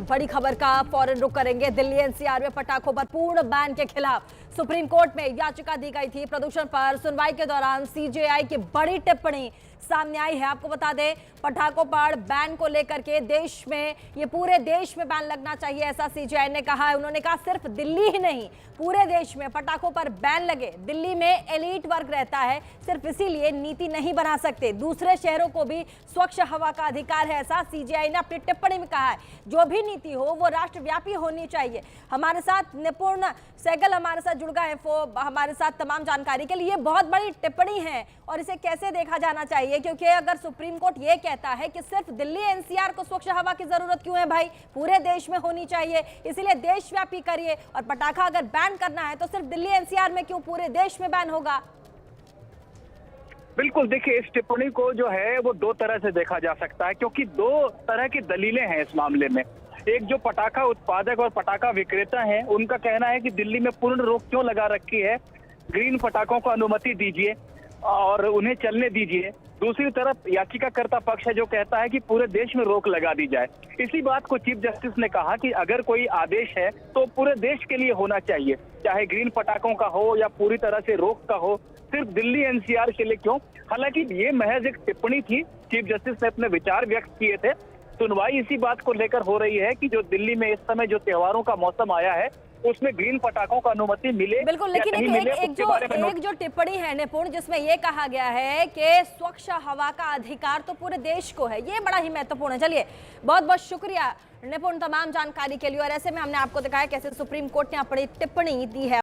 बड़ी खबर का फौरन रुख करेंगे। दिल्ली एनसीआर में पटाखों पर पूर्ण बैन के खिलाफ सुप्रीम कोर्ट में याचिका दी गई थी। प्रदूषण पर सुनवाई के दौरान सीजेआई की बड़ी टिप्पणी सामने आई है। आपको बता दें, पटाखों पर बैन को लेकर के देश में, ये पूरे देश में बैन लगना चाहिए, ऐसा सीजेआई ने कहा है। उन्होंने कहा सिर्फ दिल्ली ही नहीं, पूरे देश में पटाखों पर बैन लगे। दिल्ली में एलीट वर्ग रहता है, सिर्फ इसीलिए नीति नहीं बना सकते। दूसरे शहरों को भी स्वच्छ हवा का अधिकार है, ऐसा सीजेआई ने अपनी टिप्पणी में कहा है। जो भी नीति हो वो राष्ट्रव्यापी होनी चाहिए। हमारे साथ निपुण सहगल हमारे साथ जुड़ गए हैं, वो हमारे साथ तमाम जानकारी के लिए। बहुत बड़ी टिप्पणी है और इसे कैसे देखा जाना चाहिए, क्योंकि अगर सुप्रीम कोर्ट ये कहता है कि सिर्फ दिल्ली एनसीआर को स्वच्छ हवा की जरूरत क्यों है भाई, पूरे देश में होनी चाहिए, इसीलिए देशव्यापी करिए। और पटाखा अगर बैन करना है तो सिर्फ दिल्ली एनसीआर में क्यों, पूरे देश में बैन होगा। बिल्कुल, देखिए, इस टिप्पणी को जो है वो दो तरह से देखा जा सकता है, क्योंकि दो तरह की दलीलें हैं इस मामले में। एक जो पटाखा उत्पादक और पटाखा विक्रेता हैं, उनका कहना है कि दिल्ली में पूर्ण रोक क्यों लगा रखी है, ग्रीन पटाखों को अनुमति दीजिए और उन्हें चलने दीजिए। दूसरी तरफ याचिकाकर्ता पक्ष है जो कहता है कि पूरे देश में रोक लगा दी जाए। इसी बात को चीफ जस्टिस ने कहा कि अगर कोई आदेश है तो पूरे देश के लिए होना चाहिए, चाहे ग्रीन पटाखों का हो या पूरी तरह से रोक का हो, सिर्फ दिल्ली एनसीआर के लिए क्यों। हालांकि ये महज एक टिप्पणी थी, चीफ जस्टिस ने अपने विचार व्यक्त किए थे। सुनवाई इसी बात को लेकर हो रही है कि जो दिल्ली में इस समय जो त्योहारों का मौसम आया है उसमें ग्रीन पटाखों को अनुमति मिले। बिल्कुल, लेकिन एक जो टिप्पणी है निपुण, जिसमें यह कहा गया है कि स्वच्छ हवा का अधिकार तो पूरे देश को है, ये बड़ा ही महत्वपूर्ण है। चलिए, बहुत बहुत शुक्रिया निपुण तमाम जानकारी के लिए। और ऐसे में हमने आपको दिखाया कैसे सुप्रीम कोर्ट ने अपनी टिप्पणी दी है।